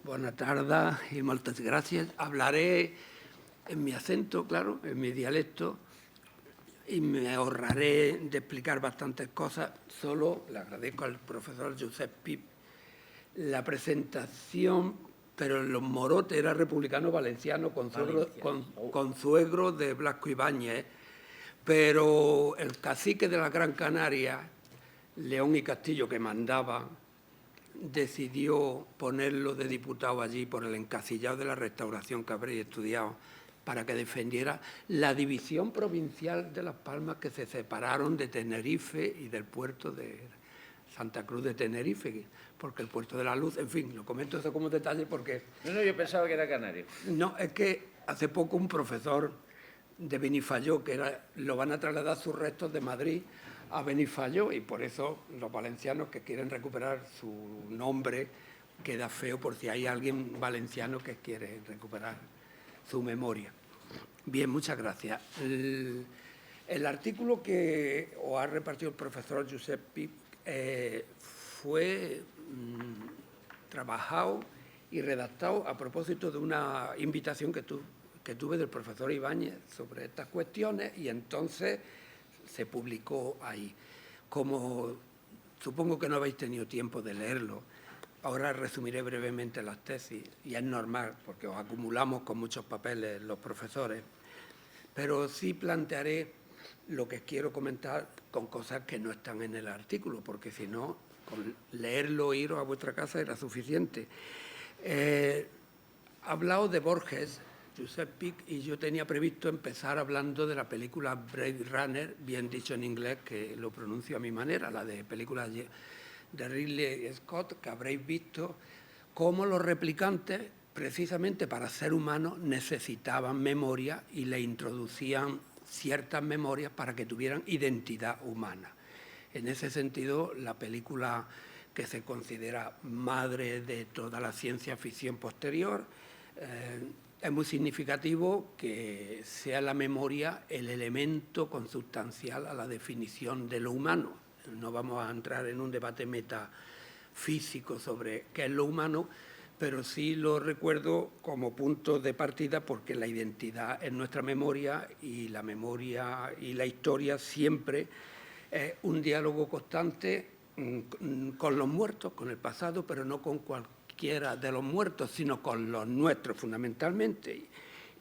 Bona tarda y muchas gracias. Hablaré en mi acento, claro, en mi dialecto, y me ahorraré de explicar bastantes cosas. Solo le agradezco al profesor Josep Pip la presentación, pero en los Morotes era republicano valenciano, consuegro de Blasco Ibáñez, pero el cacique de la Gran Canaria, León y Castillo, que mandaba, decidió ponerlo de diputado allí por el encasillado de la Restauración que habréis estudiado, para que defendiera la división provincial de Las Palmas, que se separaron de Tenerife y del puerto de Santa Cruz de Tenerife, porque el puerto de la Luz, en fin, lo comento eso como detalle porque... No, yo pensaba que era canario. No, es que hace poco un profesor de Benifayó, lo van a trasladar sus restos de Madrid a Benifayó, y por eso los valencianos que quieren recuperar su nombre, queda feo por si hay alguien valenciano que quiere recuperar su memoria. Bien, muchas gracias. El artículo que os ha repartido el profesor Josep Pip fue trabajado y redactado a propósito de una invitación que tuve del profesor Ibáñez sobre estas cuestiones, y entonces se publicó ahí. Como supongo que no habéis tenido tiempo de leerlo, ahora resumiré brevemente las tesis, y es normal porque os acumulamos con muchos papeles los profesores, pero sí plantearé lo que quiero comentar con cosas que no están en el artículo, porque si no, con leerlo, iros a vuestra casa era suficiente. He hablado de Borges, Josep Pip, y yo tenía previsto empezar hablando de la película Blade Runner, bien dicho en inglés, que lo pronuncio a mi manera, la de películas de Ridley Scott, que habréis visto cómo los replicantes, precisamente para ser humanos, necesitaban memoria y le introducían ciertas memorias para que tuvieran identidad humana. En ese sentido, la película, que se considera madre de toda la ciencia ficción posterior, es muy significativo que sea la memoria el elemento consubstancial a la definición de lo humano. No vamos a entrar en un debate metafísico sobre qué es lo humano, pero sí lo recuerdo como punto de partida, porque la identidad es nuestra memoria, y la memoria y la historia siempre es un diálogo constante con los muertos, con el pasado, pero no con cualquiera de los muertos, sino con los nuestros fundamentalmente,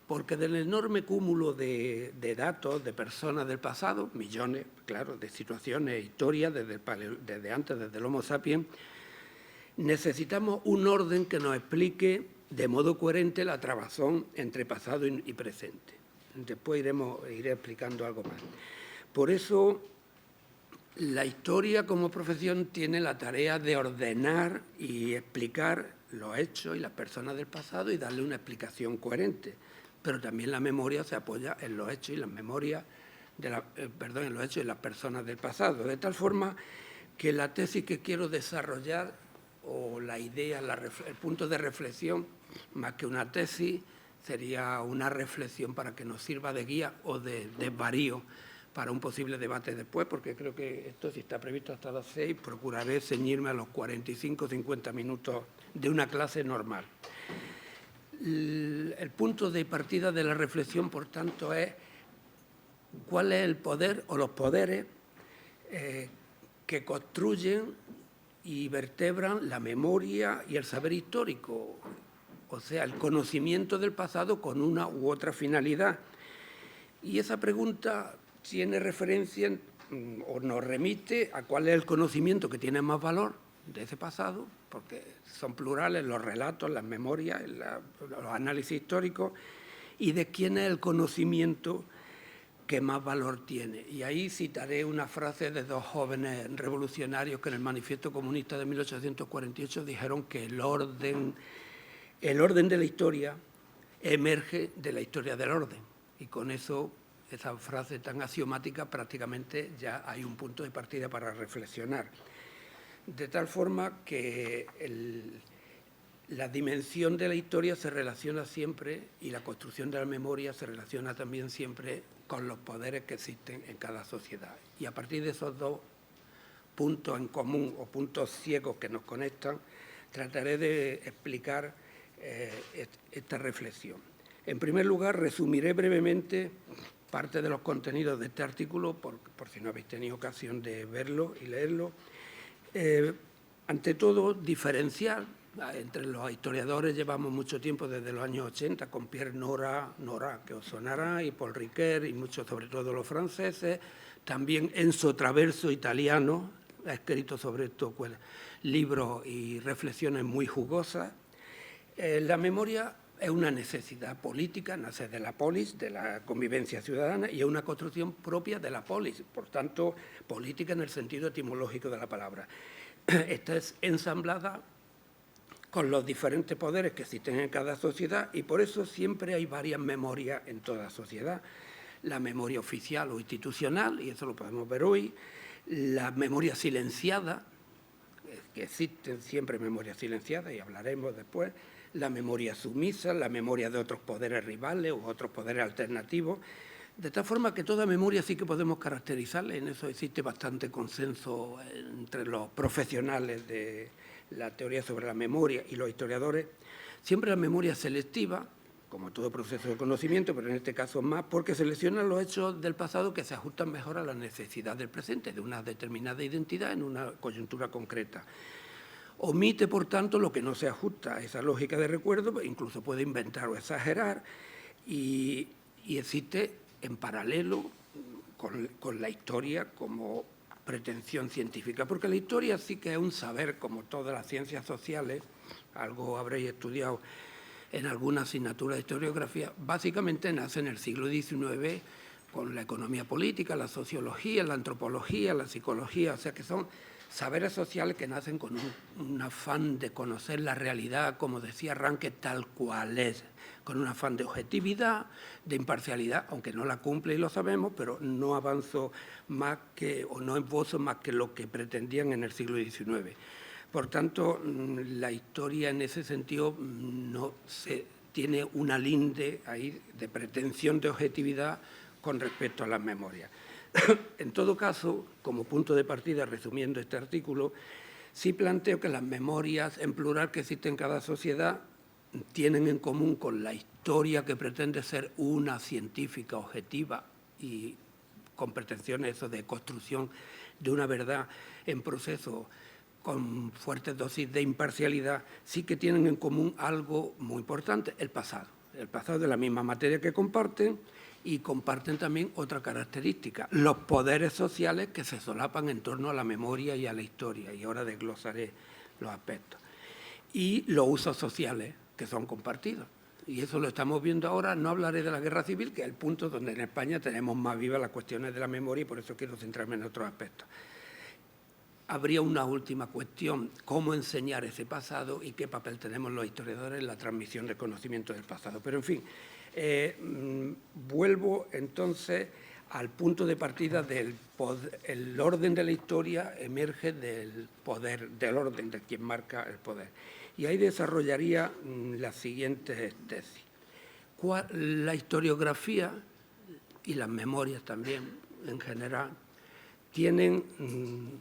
porque del enorme cúmulo de datos, de personas del pasado, millones, claro, de situaciones, historias, desde antes, desde el Homo sapiens, necesitamos un orden que nos explique de modo coherente la trabazón entre pasado y presente. Después iré explicando algo más. Por eso, la historia como profesión tiene la tarea de ordenar y explicar los hechos y las personas del pasado y darle una explicación coherente. Pero también la memoria se apoya en los hechos y las memorias en los hechos y las personas del pasado, de tal forma que la tesis que quiero desarrollar, o la idea, el punto de reflexión, más que una tesis, sería una reflexión para que nos sirva de guía o de desvarío para un posible debate después, porque creo que esto, si está previsto hasta las 6, procuraré ceñirme a los 45-50 minutos de una clase normal. El punto de partida de la reflexión, por tanto, es cuál es el poder o los poderes que construyen y vertebran la memoria y el saber histórico, o sea, el conocimiento del pasado con una u otra finalidad. Y esa pregunta tiene referencia o nos remite a cuál es el conocimiento que tiene más valor de ese pasado, porque son plurales los relatos, las memorias, los análisis históricos, y de quién es el conocimiento que más valor tiene. Y ahí citaré una frase de dos jóvenes revolucionarios que en el Manifiesto Comunista de 1848 dijeron que el orden de la historia emerge de la historia del orden. Y con eso, esa frase tan axiomática, prácticamente ya hay un punto de partida para reflexionar. De tal forma que la dimensión de la historia se relaciona siempre, y la construcción de la memoria se relaciona también siempre con los poderes que existen en cada sociedad. Y a partir de esos dos puntos en común o puntos ciegos que nos conectan, trataré de explicar esta reflexión. En primer lugar, resumiré brevemente parte de los contenidos de este artículo, por si no habéis tenido ocasión de verlo y leerlo. Ante todo, diferenciar entre los historiadores. Llevamos mucho tiempo, desde los años 80, con Pierre Nora, que os sonará, y Paul Ricoeur, y muchos, sobre todo los franceses. También Enzo Traverso, italiano, ha escrito sobre esto libros y reflexiones muy jugosas. La memoria es una necesidad política, nace de la polis, de la convivencia ciudadana, y es una construcción propia de la polis, por tanto, política en el sentido etimológico de la palabra. Esta es ensamblada con los diferentes poderes que existen en cada sociedad, y por eso siempre hay varias memorias en toda sociedad. La memoria oficial o institucional, y eso lo podemos ver hoy, la memoria silenciada, que existen siempre memorias silenciadas, y hablaremos después, la memoria sumisa, la memoria de otros poderes rivales u otros poderes alternativos, de tal forma que toda memoria sí que podemos caracterizarla. En eso existe bastante consenso entre los profesionales de la teoría sobre la memoria y los historiadores. Siempre la memoria selectiva, como todo proceso de conocimiento, pero en este caso más, porque selecciona los hechos del pasado que se ajustan mejor a la necesidad del presente, de una determinada identidad en una coyuntura concreta. Omite, por tanto, lo que no se ajusta a esa lógica de recuerdo, incluso puede inventar o exagerar, y existe en paralelo con la historia como pretensión científica, porque la historia sí que es un saber, como todas las ciencias sociales, algo habréis estudiado en alguna asignatura de historiografía. Básicamente nace en el siglo XIX con la economía política, la sociología, la antropología, la psicología, o sea que son saberes sociales que nacen con un afán de conocer la realidad, como decía Ranke, tal cual es, con un afán de objetividad, de imparcialidad, aunque no la cumple y lo sabemos, pero no avanzó más que, o no esbozo más que lo que pretendían en el siglo XIX. Por tanto, la historia en ese sentido no tiene una linde ahí de pretensión de objetividad con respecto a las memorias. En todo caso, como punto de partida, resumiendo este artículo, sí planteo que las memorias en plural que existen en cada sociedad tienen en común con la historia que pretende ser una científica objetiva y con pretensiones de construcción de una verdad en proceso con fuertes dosis de imparcialidad, sí que tienen en común algo muy importante, el pasado de la misma materia que comparten, y comparten también otra característica, los poderes sociales que se solapan en torno a la memoria y a la historia, y ahora desglosaré los aspectos. Y los usos sociales que son compartidos. Y eso lo estamos viendo ahora. No hablaré de la guerra civil, que es el punto donde en España tenemos más vivas las cuestiones de la memoria, y por eso quiero centrarme en otros aspectos. Habría una última cuestión, cómo enseñar ese pasado y qué papel tenemos los historiadores en la transmisión del conocimiento del pasado. Pero, en fin, vuelvo entonces al punto de partida del poder. El orden de la historia emerge del poder, del orden de quien marca el poder. Y ahí desarrollaría las siguientes tesis. La historiografía y las memorias también, en general, tienen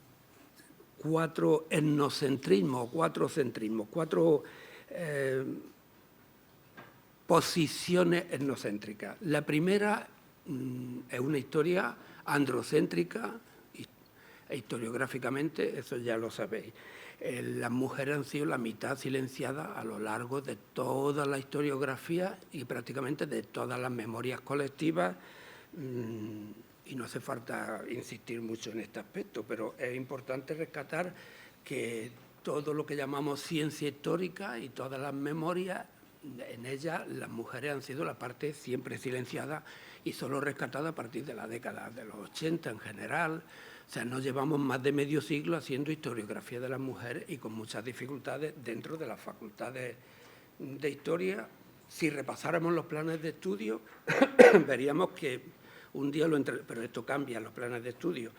cuatro etnocentrismos, cuatro centrismos, cuatro posiciones etnocéntricas. La primera es una historia androcéntrica, historiográficamente, eso ya lo sabéis. Las mujeres han sido la mitad silenciadas a lo largo de toda la historiografía y prácticamente de todas las memorias colectivas, y no hace falta insistir mucho en este aspecto, pero es importante rescatar que todo lo que llamamos ciencia histórica y todas las memorias, en ellas las mujeres han sido la parte siempre silenciada y solo rescatada a partir de la década de los 80 en general. O sea, nos llevamos más de medio siglo haciendo historiografía de las mujeres y con muchas dificultades dentro de las facultades de historia. Si repasáramos los planes de estudio, veríamos que un día pero esto cambia los planes de estudio,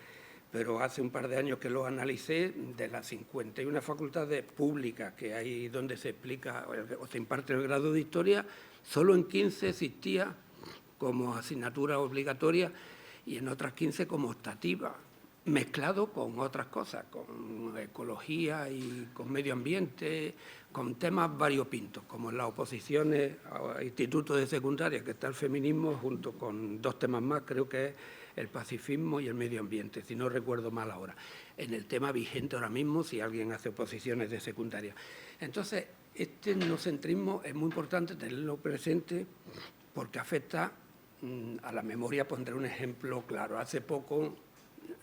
pero hace un par de años que lo analicé, de las 51 facultades públicas que hay donde se explica o se imparte el grado de historia, solo en 15 existía como asignatura obligatoria y en otras 15 como optativa, mezclado con otras cosas, con ecología y con medio ambiente, con temas variopintos, como en las oposiciones a institutos de secundaria, que está el feminismo, junto con 2 temas más, creo que es el pacifismo y el medio ambiente, si no recuerdo mal ahora, en el tema vigente ahora mismo, si alguien hace oposiciones de secundaria. Entonces, este etnocentrismo es muy importante tenerlo presente porque afecta a la memoria. Pondré un ejemplo claro. Hace poco,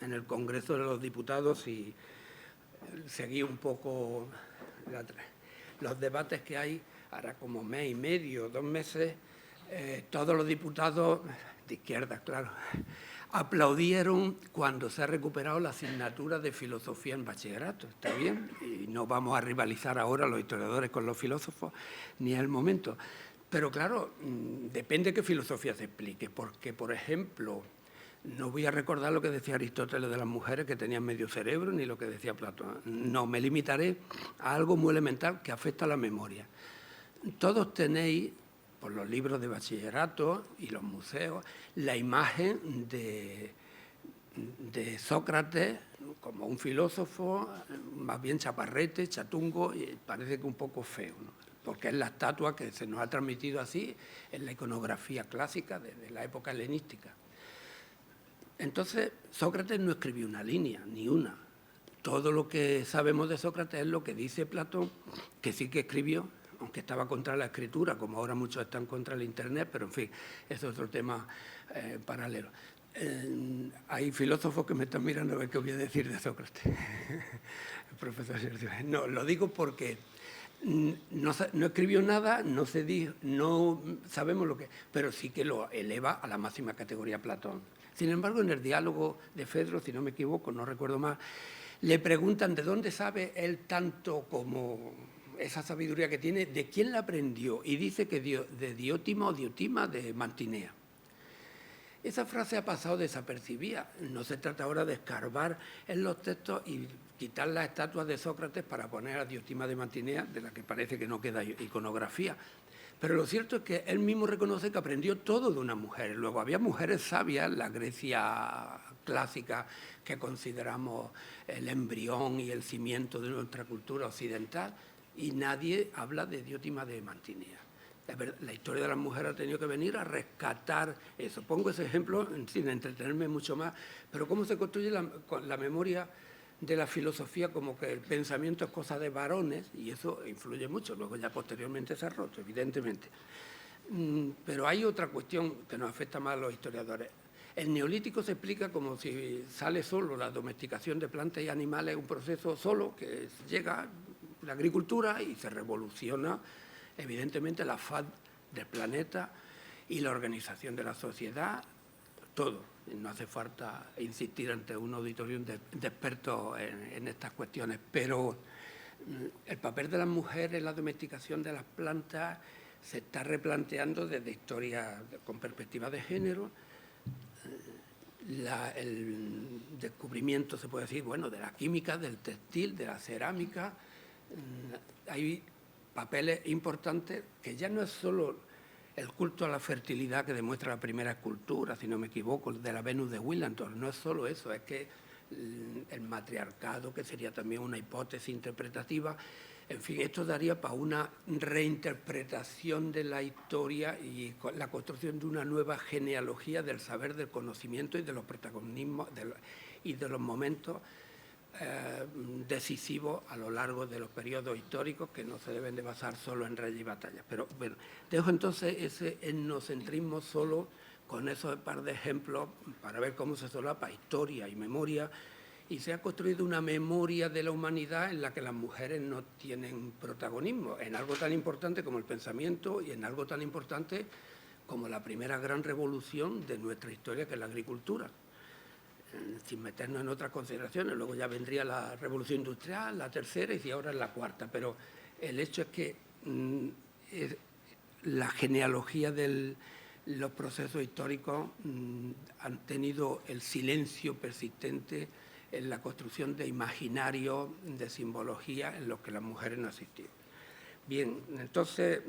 en el Congreso de los Diputados, y seguí un poco los debates que hay, ahora como mes y medio, 2 meses, todos los diputados, de izquierda, claro, aplaudieron cuando se ha recuperado la asignatura de filosofía en bachillerato. Está bien, y no vamos a rivalizar ahora los historiadores con los filósofos, ni es el momento. Pero claro, depende qué filosofía se explique, porque, por ejemplo, no voy a recordar lo que decía Aristóteles de las mujeres que tenían medio cerebro, ni lo que decía Platón. No, me limitaré a algo muy elemental que afecta a la memoria. Todos tenéis, por los libros de bachillerato y los museos, la imagen de Sócrates como un filósofo, más bien chaparrete, chatungo, y parece que un poco feo, ¿no? Porque es la estatua que se nos ha transmitido así en la iconografía clásica de la época helenística. Entonces, Sócrates no escribió una línea, ni una. Todo lo que sabemos de Sócrates es lo que dice Platón, que sí que escribió, aunque estaba contra la escritura, como ahora muchos están contra el Internet, pero en fin, es otro tema paralelo. Hay filósofos que me están mirando a ver qué voy a decir de Sócrates. El profesor Sergio. No, lo digo porque no escribió nada, no sabemos lo que, pero sí que lo eleva a la máxima categoría Platón. Sin embargo, en el diálogo de Fedro, si no me equivoco, no recuerdo más, le preguntan de dónde sabe él tanto como esa sabiduría que tiene, de quién la aprendió, y dice que de Diótima o Diotima de Mantinea. Esa frase ha pasado desapercibida. No se trata ahora de escarbar en los textos y quitar las estatuas de Sócrates para poner a Diotima de Mantinea, de la que parece que no queda iconografía. Pero lo cierto es que él mismo reconoce que aprendió todo de una mujer. Luego había mujeres sabias, la Grecia clásica, que consideramos el embrión y el cimiento de nuestra cultura occidental, y nadie habla de Diótima de Mantinea. La historia de las mujeres ha tenido que venir a rescatar eso. Pongo ese ejemplo sin entretenerme mucho más, pero cómo se construye la memoria de la filosofía, como que el pensamiento es cosa de varones, y eso influye mucho. Luego ya posteriormente se ha roto, evidentemente. Pero hay otra cuestión que nos afecta más a los historiadores. El neolítico se explica como si sale solo la domesticación de plantas y animales, un proceso solo que llega la agricultura y se revoluciona evidentemente la faz del planeta y la organización de la sociedad, todo. No hace falta insistir ante un auditorio de expertos en estas cuestiones, pero el papel de las mujeres en la domesticación de las plantas se está replanteando desde historias con perspectiva de género. El descubrimiento, se puede decir, bueno, de la química, del textil, de la cerámica. Hay papeles importantes que ya no es solo el culto a la fertilidad que demuestra la primera escultura, si no me equivoco, de la Venus de Willantor. No es solo eso, es que el matriarcado, que sería también una hipótesis interpretativa. En fin, esto daría para una reinterpretación de la historia y la construcción de una nueva genealogía del saber, del conocimiento y de los protagonismos y de los momentos decisivos a lo largo de los periodos históricos, que no se deben de basar solo en reyes y batallas. Pero bueno, dejo entonces ese etnocentrismo solo con esos par de ejemplos para ver cómo se solapa historia y memoria, y se ha construido una memoria de la humanidad en la que las mujeres no tienen protagonismo, en algo tan importante como el pensamiento y en algo tan importante como la primera gran revolución de nuestra historia, que es la agricultura. Sin meternos en otras consideraciones, luego ya vendría la revolución industrial, la tercera, y ahora es la cuarta, pero el hecho es que la genealogía de los procesos históricos han tenido el silencio persistente en la construcción de imaginarios, de simbología en los que las mujeres no existían. Bien, entonces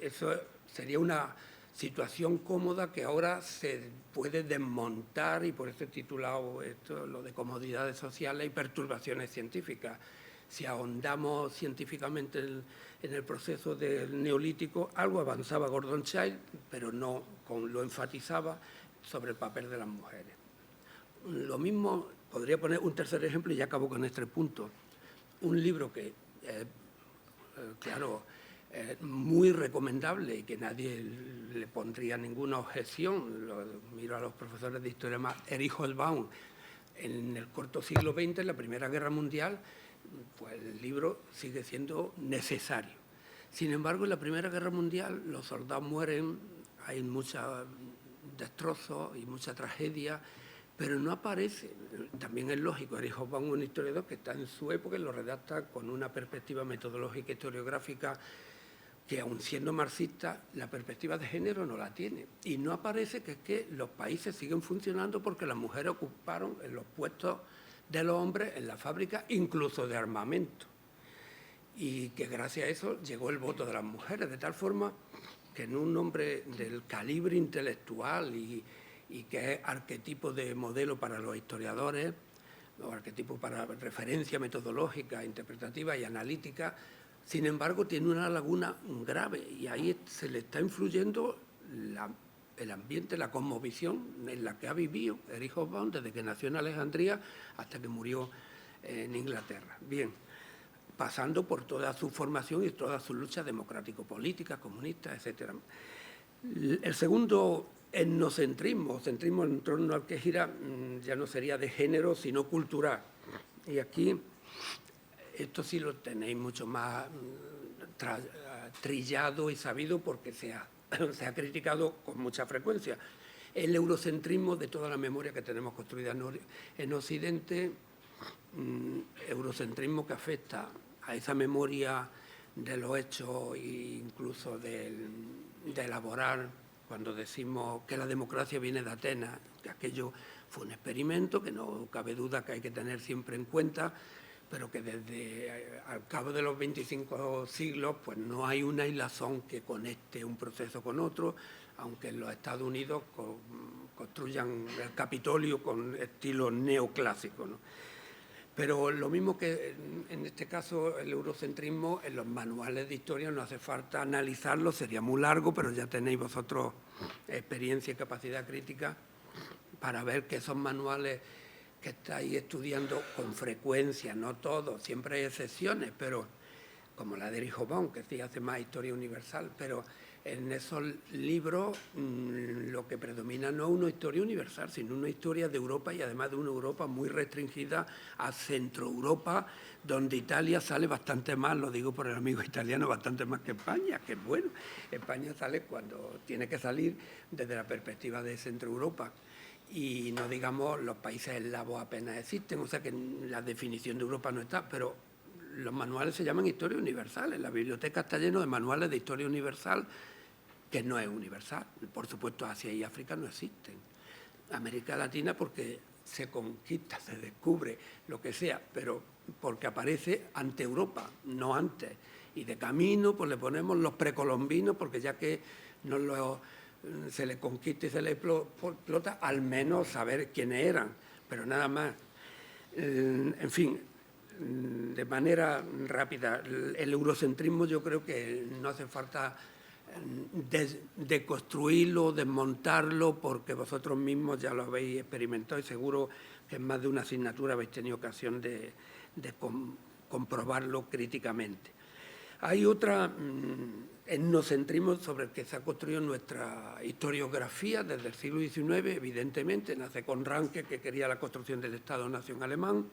eso sería una situación cómoda que ahora se puede desmontar, y por eso he titulado esto lo de comodidades sociales y perturbaciones científicas. Si ahondamos científicamente en el proceso del neolítico, algo avanzaba Gordon Childe, pero no lo enfatizaba sobre el papel de las mujeres. Lo mismo, podría poner un tercer ejemplo y ya acabo con este punto. Un libro que, claro, es muy recomendable y que nadie le pondría ninguna objeción. Miro a los profesores de historia más, Erich Hobsbawm, en el corto siglo XX, en la Primera Guerra Mundial, pues el libro sigue siendo necesario. Sin embargo, en la Primera Guerra Mundial los soldados mueren, hay muchos destrozos y mucha tragedia, pero no aparece, también es lógico, Erich Hobsbawm, un historiador que está en su época y lo redacta con una perspectiva metodológica y historiográfica que, aun siendo marxista, la perspectiva de género no la tiene. Y no aparece que es que los países siguen funcionando porque las mujeres ocuparon en los puestos de los hombres en la fábrica, incluso de armamento. Y que gracias a eso llegó el voto de las mujeres, de tal forma que en un hombre del calibre intelectual y que es arquetipo de modelo para los historiadores, o arquetipo para referencia metodológica, interpretativa y analítica, sin embargo, tiene una laguna grave y ahí se le está influyendo el ambiente, la cosmovisión en la que ha vivido Erich Hobsbawm desde que nació en Alejandría hasta que murió en Inglaterra. Bien, pasando por toda su formación y todas sus luchas democrático-políticas, comunistas, etc. El segundo etnocentrismo, centrismo en torno al que gira, ya no sería de género, sino cultural. Y aquí, esto sí lo tenéis mucho más trillado y sabido porque se ha criticado con mucha frecuencia. El eurocentrismo de toda la memoria que tenemos construida en Occidente, eurocentrismo que afecta a esa memoria de los hechos e incluso de elaborar, cuando decimos que la democracia viene de Atenas, que aquello fue un experimento que no cabe duda que hay que tener siempre en cuenta, pero que desde al cabo de los 25 siglos pues no hay una hilazón que conecte un proceso con otro, aunque en los Estados Unidos construyan el Capitolio con estilo neoclásico, ¿no? Pero lo mismo que en este caso el eurocentrismo, en los manuales de historia no hace falta analizarlo, sería muy largo, pero ya tenéis vosotros experiencia y capacidad crítica para ver que esos manuales que estáis estudiando con frecuencia, no todos, siempre hay excepciones, pero como la de Erich Hobsbawm, que sí hace más historia universal, pero en esos libros lo que predomina no es una historia universal, sino una historia de Europa y además de una Europa muy restringida a Centroeuropa, donde Italia sale bastante más, lo digo por el amigo italiano, bastante más que España, que es bueno. España sale cuando tiene que salir desde la perspectiva de Centroeuropa. Y no digamos, los países eslavos apenas existen, o sea que la definición de Europa no está, pero los manuales se llaman historia universal. En la biblioteca está lleno de manuales de historia universal, que no es universal. Por supuesto, Asia y África no existen. América Latina porque se conquista, se descubre, lo que sea, pero porque aparece ante Europa, no antes. Y de camino, pues le ponemos los precolombinos, porque ya que se le conquista y se le explota, al menos saber quiénes eran, pero nada más. En fin, de manera rápida, el eurocentrismo yo creo que no hace falta deconstruirlo, desmontarlo, porque vosotros mismos ya lo habéis experimentado y seguro que en más de una asignatura habéis tenido ocasión de comprobarlo críticamente. Hay otra etnocentrismo sobre el que se ha construido nuestra historiografía desde el siglo XIX, evidentemente, nace con Ranke, que quería la construcción del Estado-nación alemán,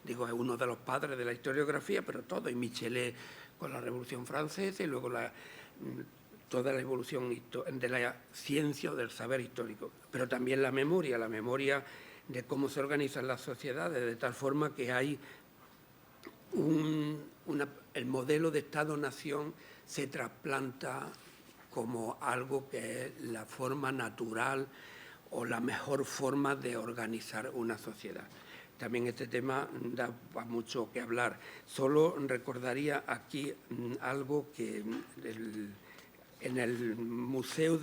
digo, es uno de los padres de la historiografía, pero todo, y Michelet con la Revolución Francesa y luego toda la evolución de la ciencia o del saber histórico, pero también la memoria de cómo se organizan las sociedades, de tal forma que hay el modelo de Estado-nación se trasplanta como algo que es la forma natural o la mejor forma de organizar una sociedad. También este tema da mucho que hablar. Solo recordaría aquí algo que en el museo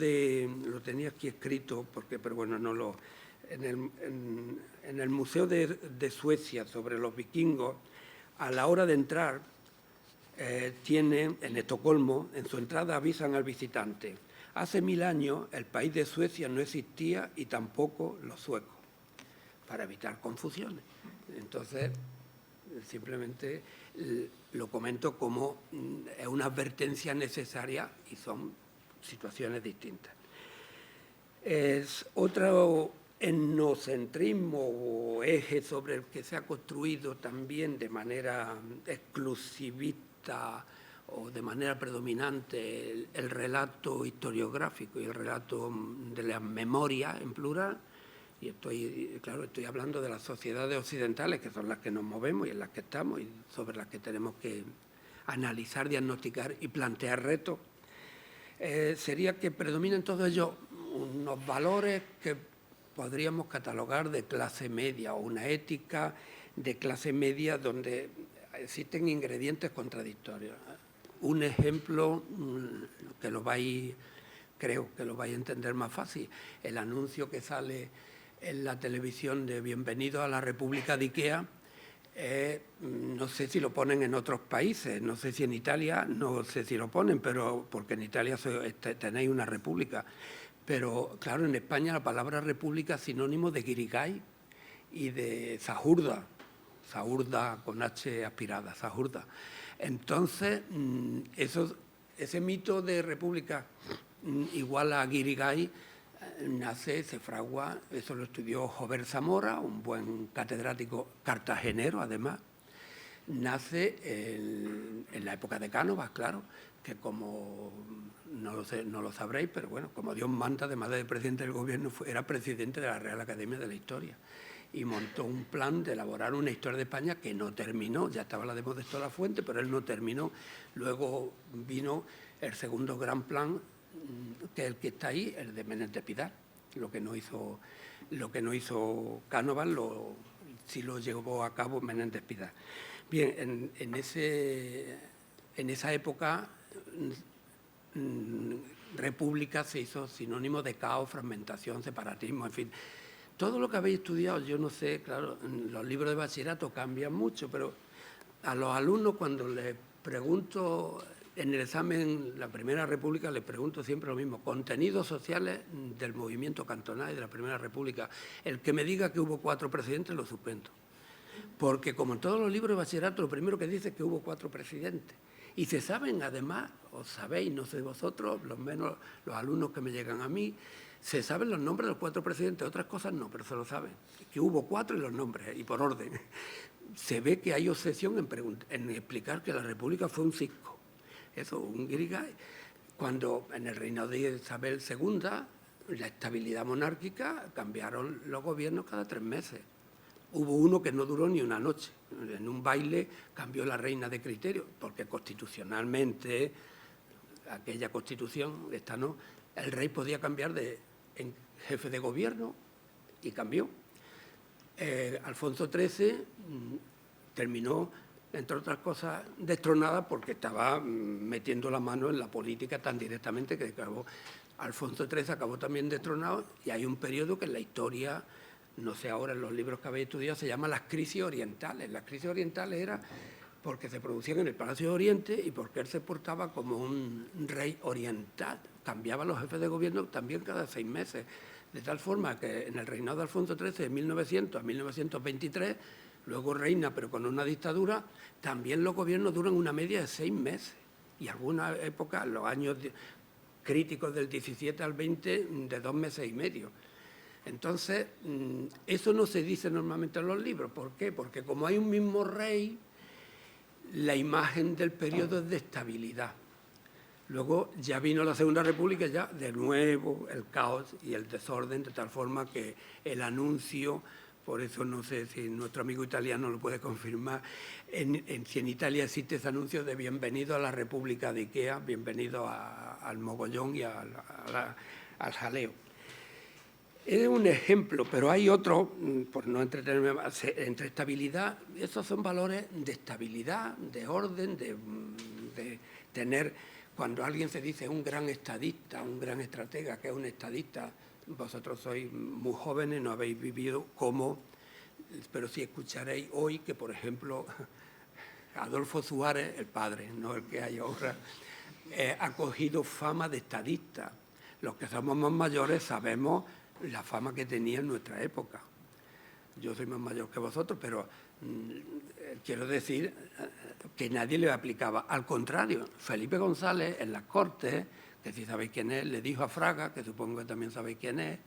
lo tenía aquí escrito, pero bueno, no lo... En el museo de Suecia sobre los vikingos a la hora de entrar, tienen en Estocolmo, en su entrada avisan al visitante: hace 1000 años el país de Suecia no existía y tampoco los suecos, para evitar confusiones. Entonces, simplemente lo comento como es una advertencia necesaria y son situaciones distintas. Es otro etnocentrismo o eje sobre el que se ha construido también de manera exclusivista o de manera predominante el relato historiográfico y el relato de la memoria en plural. Y estoy hablando de las sociedades occidentales, que son las que nos movemos y en las que estamos y sobre las que tenemos que analizar, diagnosticar y plantear retos. Sería que predominen todos ellos unos valores que podríamos catalogar de clase media o una ética de clase media donde existen ingredientes contradictorios. Un ejemplo que creo que lo vais a entender más fácil: el anuncio que sale en la televisión de Bienvenido a la República de Ikea. No sé si lo ponen en otros países, no sé si en Italia, no sé si lo ponen, pero porque en Italia tenéis una república. Pero claro, en España la palabra república es sinónimo de guirigay y de zahurda, zahurda con H aspirada, zahurda. Entonces, ese mito de república igual a guirigay se fragua, eso lo estudió Jover Zamora, un buen catedrático cartagenero además. Nace en la época de Cánovas, claro, que como no lo sabréis, pero bueno, como Dios manda, además de presidente del gobierno, era presidente de la Real Academia de la Historia y montó un plan de elaborar una historia de España que no terminó. Ya estaba la de Modesto Lafuente, pero él no terminó. Luego vino el segundo gran plan, que es el que está ahí, el de Menéndez Pidal. Lo que no hizo Cánovas sí lo llevó a cabo Menéndez Pidal. Bien, en esa época república se hizo sinónimo de caos, fragmentación, separatismo, en fin. Todo lo que habéis estudiado, yo no sé, claro, los libros de bachillerato cambian mucho, pero a los alumnos cuando les pregunto en el examen, la Primera República, les pregunto siempre lo mismo: contenidos sociales del movimiento cantonal y de la Primera República. El que me diga que hubo 4 presidentes lo suspendo. Porque como en todos los libros de bachillerato, lo primero que dice es que hubo 4 presidentes. Y se saben, además, os sabéis, no sé vosotros, los menos los alumnos que me llegan a mí, se saben los nombres de los 4 presidentes, otras cosas no, pero se lo saben. Que hubo 4 y los nombres, y por orden. Se ve que hay obsesión en explicar que la República fue un cisco. Eso, un guirigay. Cuando en el reinado de Isabel II, la estabilidad monárquica, cambiaron los gobiernos cada 3 meses. Hubo uno que no duró ni una noche. En un baile cambió la reina de criterio, porque constitucionalmente, aquella constitución, esta no, el rey podía cambiar en jefe de gobierno y cambió. Alfonso XIII terminó, entre otras cosas, destronada porque estaba metiendo la mano en la política tan directamente que acabó. Alfonso XIII acabó también destronado y hay un periodo que en la historia, no sé ahora en los libros que habéis estudiado, se llama las crisis orientales. Las crisis orientales eran porque se producían en el Palacio de Oriente y porque él se portaba como un rey oriental. Cambiaba los jefes de gobierno también cada 6 meses. De tal forma que en el reinado de Alfonso XIII, de 1900 a 1923, luego reina, pero con una dictadura, también los gobiernos duran una media de 6 meses. Y algunas épocas, los años críticos del 17 al 20, de 2 meses y medio. Entonces, eso no se dice normalmente en los libros. ¿Por qué? Porque como hay un mismo rey, la imagen del periodo es de estabilidad. Luego ya vino la Segunda República, ya de nuevo el caos y el desorden, de tal forma que el anuncio, por eso no sé si nuestro amigo italiano lo puede confirmar, si en Italia existe ese anuncio de bienvenido a la República de Ikea, bienvenido al mogollón y al jaleo. Es un ejemplo, pero hay otro, por no entretenerme más, entre estabilidad, esos son valores de estabilidad, de orden, de tener. Cuando alguien se dice un gran estadista, un gran estratega, que es un estadista, vosotros sois muy jóvenes, no habéis vivido cómo, pero sí escucharéis hoy que, por ejemplo, Adolfo Suárez, el padre, no el que hay ahora, ha cogido fama de estadista. Los que somos más mayores sabemos la fama que tenía en nuestra época. Yo soy más mayor que vosotros, pero quiero decir que nadie le aplicaba. Al contrario, Felipe González en las Cortes, que si sabéis quién es, le dijo a Fraga, que supongo que también sabéis quién es,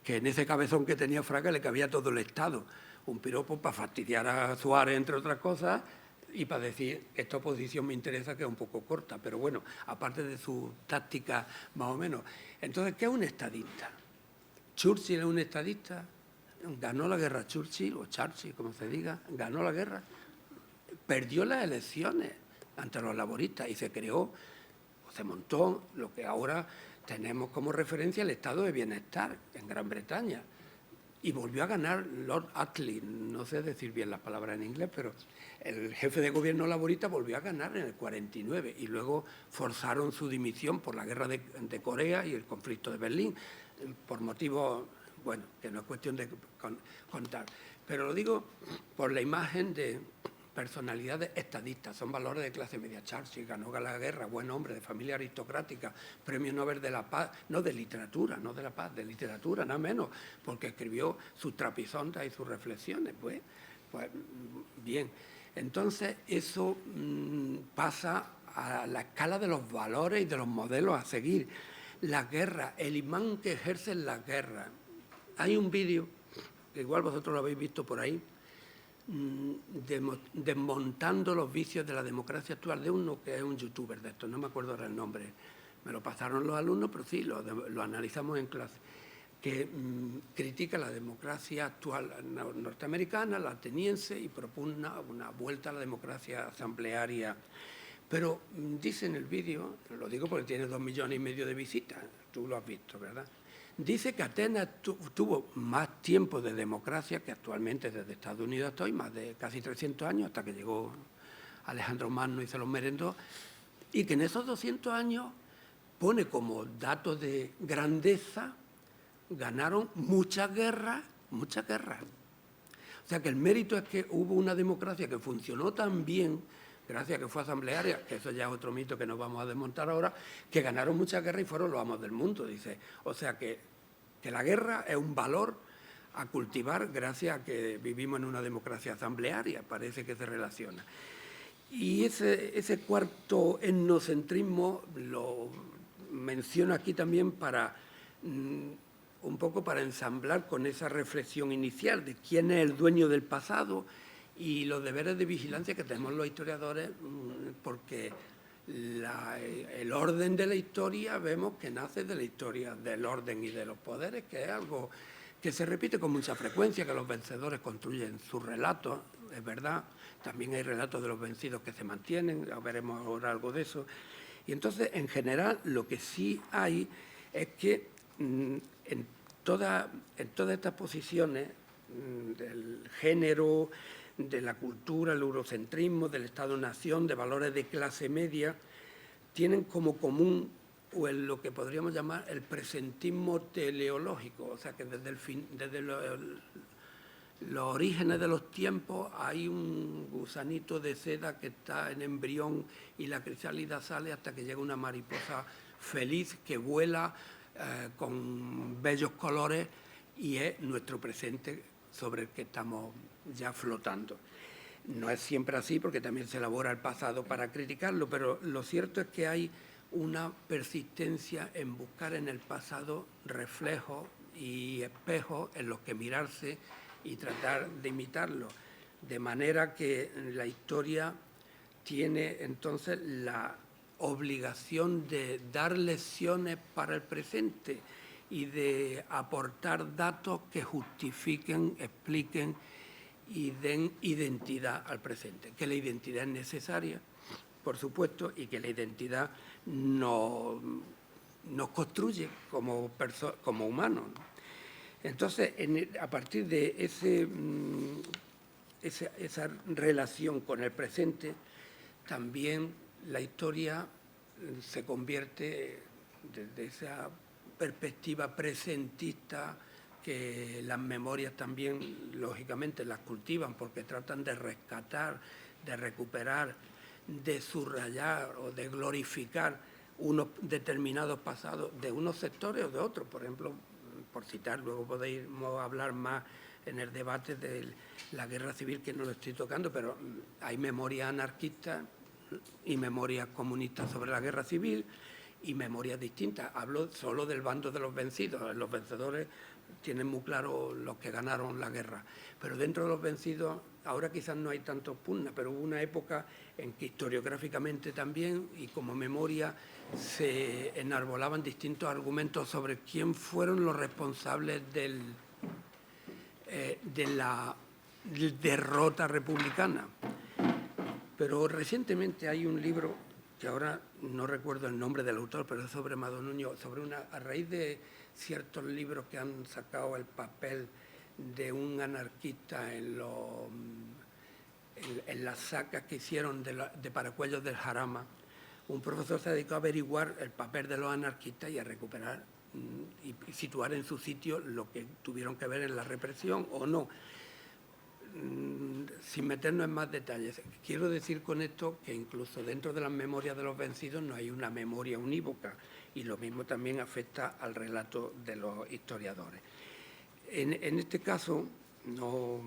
que en ese cabezón que tenía Fraga le cabía todo el Estado. Un piropo para fastidiar a Suárez, entre otras cosas, y para decir, esta oposición me interesa, que es un poco corta, pero bueno, aparte de su táctica más o menos. Entonces, ¿qué es un estadista? ¿Churchill es un estadista? ¿Ganó la guerra Churchill, o Churchill, como se diga? ¿Ganó la guerra? Perdió las elecciones ante los laboristas y se creó, o se montó lo que ahora tenemos como referencia el estado de bienestar en Gran Bretaña. Y volvió a ganar Lord Attlee, no sé decir bien las palabras en inglés, pero el jefe de gobierno laborista volvió a ganar en el 49 y luego forzaron su dimisión por la guerra de Corea y el conflicto de Berlín, por motivos, bueno, que no es cuestión de contar. Pero lo digo por la imagen de personalidades estadistas, son valores de clase media. Churchill ganó la guerra, buen hombre, de familia aristocrática, premio Nobel de la Paz, no de literatura, no de la paz, de literatura, nada menos, porque escribió sus trapisondas y sus reflexiones. Pues bien, entonces eso pasa a la escala de los valores y de los modelos a seguir. La guerra, el imán que ejercen las guerras. Hay un vídeo, que igual vosotros lo habéis visto por ahí, desmontando los vicios de la democracia actual, de uno que es un youtuber de esto, no me acuerdo ahora el nombre, me lo pasaron los alumnos, pero sí, lo analizamos en clase, que critica la democracia actual norteamericana, la ateniense, y propugna una vuelta a la democracia asamblearia. Pero dice en el vídeo, lo digo porque tiene 2,5 millones de visitas, tú lo has visto, ¿verdad? Dice que Atenas tuvo más tiempo de democracia que actualmente desde Estados Unidos hasta hoy, más de casi 300 años, hasta que llegó Alejandro Magno y se los merendó, y que en esos 200 años pone como dato de grandeza, ganaron muchas guerras, muchas guerras. O sea que el mérito es que hubo una democracia que funcionó tan bien, gracias a que fue asamblearia, que eso ya es otro mito que nos vamos a desmontar ahora, que ganaron muchas guerras y fueron los amos del mundo, dice. O sea que la guerra es un valor a cultivar gracias a que vivimos en una democracia asamblearia, parece que se relaciona. Y ese cuarto etnocentrismo lo menciono aquí también para un poco para ensamblar con esa reflexión inicial de quién es el dueño del pasado y los deberes de vigilancia que tenemos los historiadores, porque el orden de la historia vemos que nace de la historia del orden y de los poderes, que es algo que se repite con mucha frecuencia, que los vencedores construyen sus relatos, es verdad, también hay relatos de los vencidos que se mantienen, veremos ahora algo de eso. Y entonces, en general, lo que sí hay es que en todas estas posiciones del género, de la cultura, el eurocentrismo, del Estado-nación, de valores de clase media, tienen como común o en lo que podríamos llamar el presentismo teleológico, o sea que desde los orígenes de los tiempos hay un gusanito de seda que está en embrión y la crisálida sale hasta que llega una mariposa feliz que vuela con bellos colores y es nuestro presente sobre el que estamos ya flotando. No es siempre así porque también se elabora el pasado para criticarlo, pero lo cierto es que hay una persistencia en buscar en el pasado reflejos y espejos en los que mirarse y tratar de imitarlo, de manera que la historia tiene entonces la obligación de dar lecciones para el presente y de aportar datos que justifiquen, expliquen y den identidad al presente, que la identidad es necesaria, por supuesto, y que la identidad nos construye como humanos, ¿no? Entonces, a partir de esa relación con el presente, también la historia se convierte desde esa perspectiva presentista que las memorias también, lógicamente, las cultivan porque tratan de rescatar de recuperar, de subrayar o de glorificar unos determinados pasados de unos sectores o de otros. Por ejemplo, por citar, luego podemos hablar más en el debate de la guerra civil, que no lo estoy tocando, pero hay memorias anarquistas y memorias comunistas sobre la guerra civil y memorias distintas. Hablo solo del bando de los vencidos. Los vencedores tienen muy claro los que ganaron la guerra. Pero dentro de los vencidos, ahora quizás no hay tantos pugnas, pero hubo una época en que historiográficamente también y como memoria se enarbolaban distintos argumentos sobre quién fueron los responsables de la derrota republicana. Pero recientemente hay un libro, que ahora no recuerdo el nombre del autor, pero es sobre Amado Nuño, a raíz de ciertos libros que han sacado el papel de un anarquista en las sacas que hicieron de Paracuellos del Jarama. Un profesor se dedicó a averiguar el papel de los anarquistas y a recuperar y situar en su sitio lo que tuvieron que ver en la represión o no. Sin meternos en más detalles, quiero decir con esto que incluso dentro de las memorias de los vencidos no hay una memoria unívoca, y lo mismo también afecta al relato de los historiadores. En este caso, los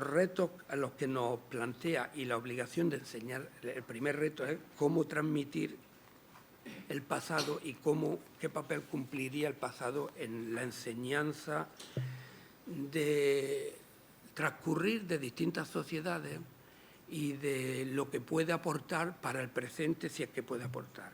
retos a los que nos plantea y la obligación de enseñar, el primer reto es cómo transmitir el pasado y qué papel cumpliría el pasado en la enseñanza de transcurrir de distintas sociedades y de lo que puede aportar para el presente, si es que puede aportar.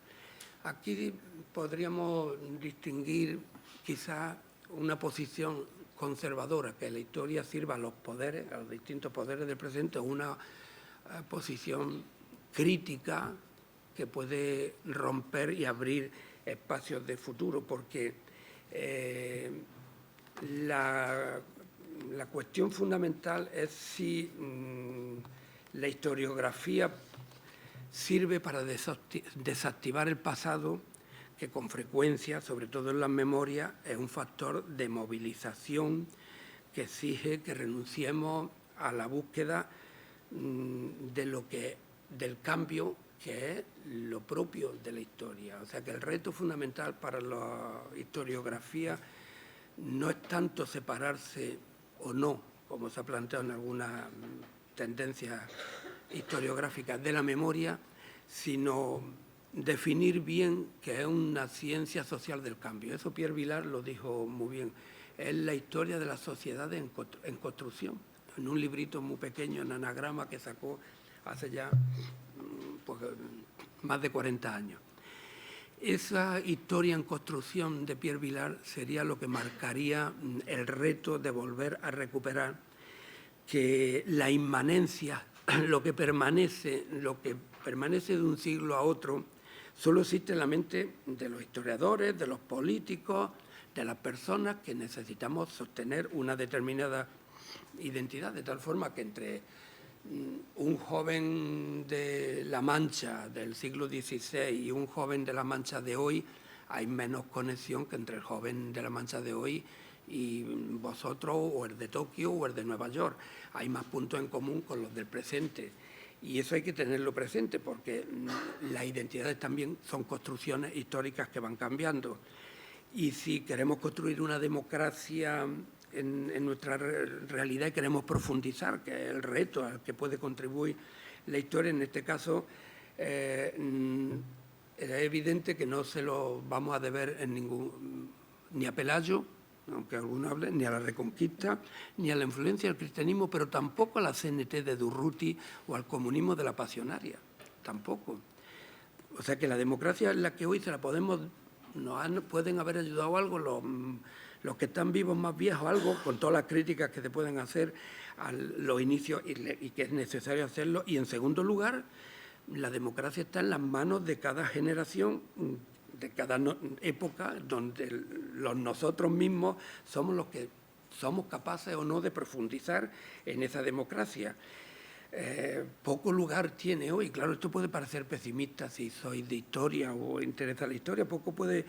Aquí podríamos distinguir quizá una posición conservadora, que la historia sirva a los poderes, a los distintos poderes del presente, o una posición crítica que puede romper y abrir espacios de futuro, porque la cuestión fundamental es si la historiografía sirve para desactivar el pasado, que con frecuencia, sobre todo en las memorias, es un factor de movilización que exige que renunciemos a la búsqueda del cambio, que es lo propio de la historia. O sea que el reto fundamental para la historiografía no es tanto separarse o no, como se ha planteado en algunas tendencias historiográficas, de la memoria, sino definir bien que es una ciencia social del cambio. Eso Pierre Vilar lo dijo muy bien. Es la historia de las sociedades en construcción, en un librito muy pequeño, en anagrama, que sacó hace ya más de 40 años. Esa historia en construcción de Pierre Vilar sería lo que marcaría el reto de volver a recuperar que la inmanencia, lo que permanece de un siglo a otro, solo existe en la mente de los historiadores, de los políticos, de las personas que necesitamos sostener una determinada identidad, de tal forma que entre un joven de La Mancha del siglo XVI y un joven de La Mancha de hoy, hay menos conexión que entre el joven de La Mancha de hoy y vosotros, o el de Tokio o el de Nueva York. Hay más puntos en común con los del presente. Y eso hay que tenerlo presente, porque las identidades también son construcciones históricas que van cambiando. Y si queremos construir una democracia en nuestra realidad y queremos profundizar, que es el reto al que puede contribuir la historia, en este caso es evidente que no se lo vamos a deber ni a Pelayo, aunque algunos hablen, ni a la Reconquista, ni a la influencia del cristianismo, pero tampoco a la CNT de Durruti o al comunismo de la Pasionaria, tampoco. O sea que la democracia es la que hoy se la pueden haber ayudado algo los que están vivos más viejos, algo, con todas las críticas que se pueden hacer a los inicios y que es necesario hacerlo. Y en segundo lugar, la democracia está en las manos de cada generación, de cada época, donde nosotros mismos somos los que somos capaces o no de profundizar en esa democracia. Poco lugar tiene hoy, claro, esto puede parecer pesimista si sois de historia o interesa la historia, poco puede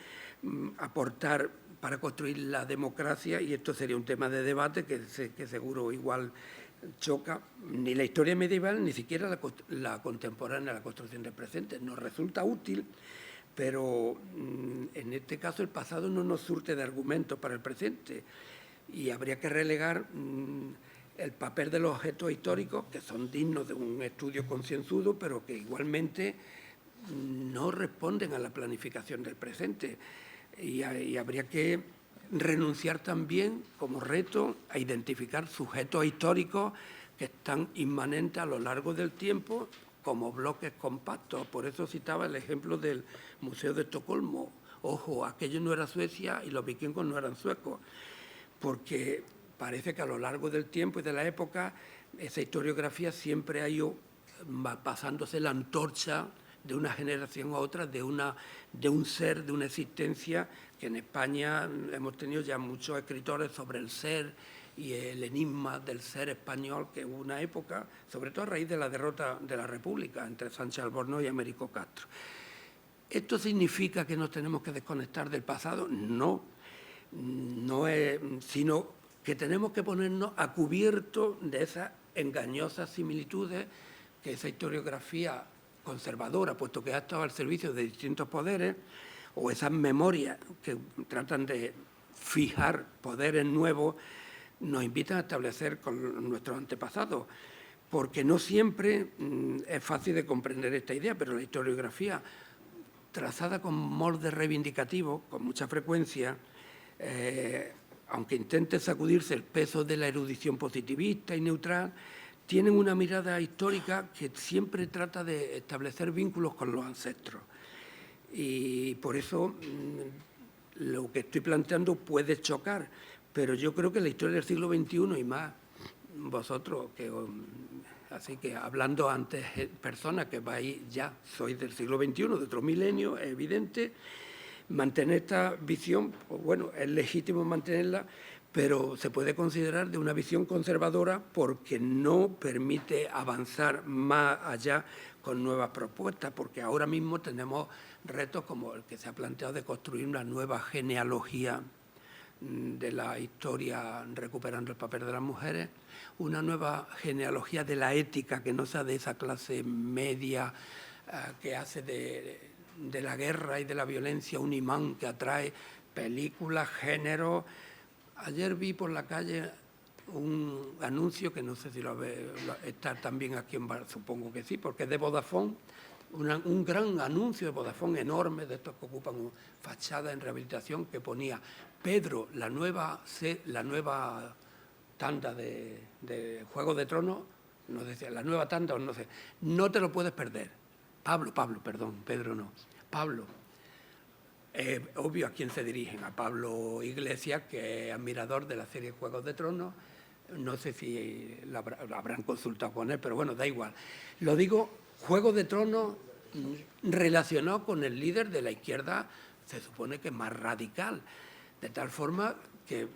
aportar para construir la democracia, y esto sería un tema de debate que seguro igual choca ni la historia medieval ni siquiera la contemporánea, la construcción del presente. Nos resulta útil, pero en este caso el pasado no nos surte de argumentos para el presente y habría que relegar el papel de los objetos históricos, que son dignos de un estudio concienzudo, pero que igualmente no responden a la planificación del presente. Y habría que renunciar también, como reto, a identificar sujetos históricos que están inmanentes a lo largo del tiempo como bloques compactos. Por eso citaba el ejemplo del Museo de Estocolmo. Ojo, aquello no era Suecia y los vikingos no eran suecos, porque parece que a lo largo del tiempo y de la época esa historiografía siempre ha ido pasándose la antorcha de una generación a otra, de un ser, de una existencia, que en España hemos tenido ya muchos escritores sobre el ser y el enigma del ser español, que hubo una época, sobre todo a raíz de la derrota de la República entre Sánchez Albornoz y Américo Castro. ¿Esto significa que nos tenemos que desconectar del pasado? No, no es, sino que tenemos que ponernos a cubierto de esas engañosas similitudes que esa historiografía conservadora, puesto que ha estado al servicio de distintos poderes, o esas memorias que tratan de fijar poderes nuevos, nos invitan a establecer con nuestros antepasados, porque no siempre es fácil de comprender esta idea, pero la historiografía, trazada con moldes reivindicativos, con mucha frecuencia, aunque intente sacudirse el peso de la erudición positivista y neutral, tienen una mirada histórica que siempre trata de establecer vínculos con los ancestros. Y por eso lo que estoy planteando puede chocar, pero yo creo que la historia del siglo XXI y más vosotros, así que hablando antes personas que vais ya, sois del siglo XXI, de otro milenio, es evidente, mantener esta visión, pues bueno, es legítimo mantenerla, pero se puede considerar de una visión conservadora porque no permite avanzar más allá con nuevas propuestas, porque ahora mismo tenemos retos como el que se ha planteado de construir una nueva genealogía de la historia recuperando el papel de las mujeres, una nueva genealogía de la ética que no sea de esa clase media que hace de la guerra y de la violencia un imán que atrae películas, géneros. Ayer vi por la calle un anuncio que no sé si lo está también aquí en Bar, supongo que sí, porque es de Vodafone, un gran anuncio de Vodafone enorme, de estos que ocupan fachada en rehabilitación, que ponía Pedro, la nueva tanda de Juego de Tronos, nos decía, la nueva tanda, o no sé, no te lo puedes perder. Pablo, perdón, Pedro no. Pablo. Obvio a quién se dirigen, a Pablo Iglesias, que es admirador de la serie Juegos de Tronos. No sé si lo habrán consultado con él, pero bueno, da igual. Lo digo, Juegos de Tronos relacionado con el líder de la izquierda, se supone que es más radical, de tal forma que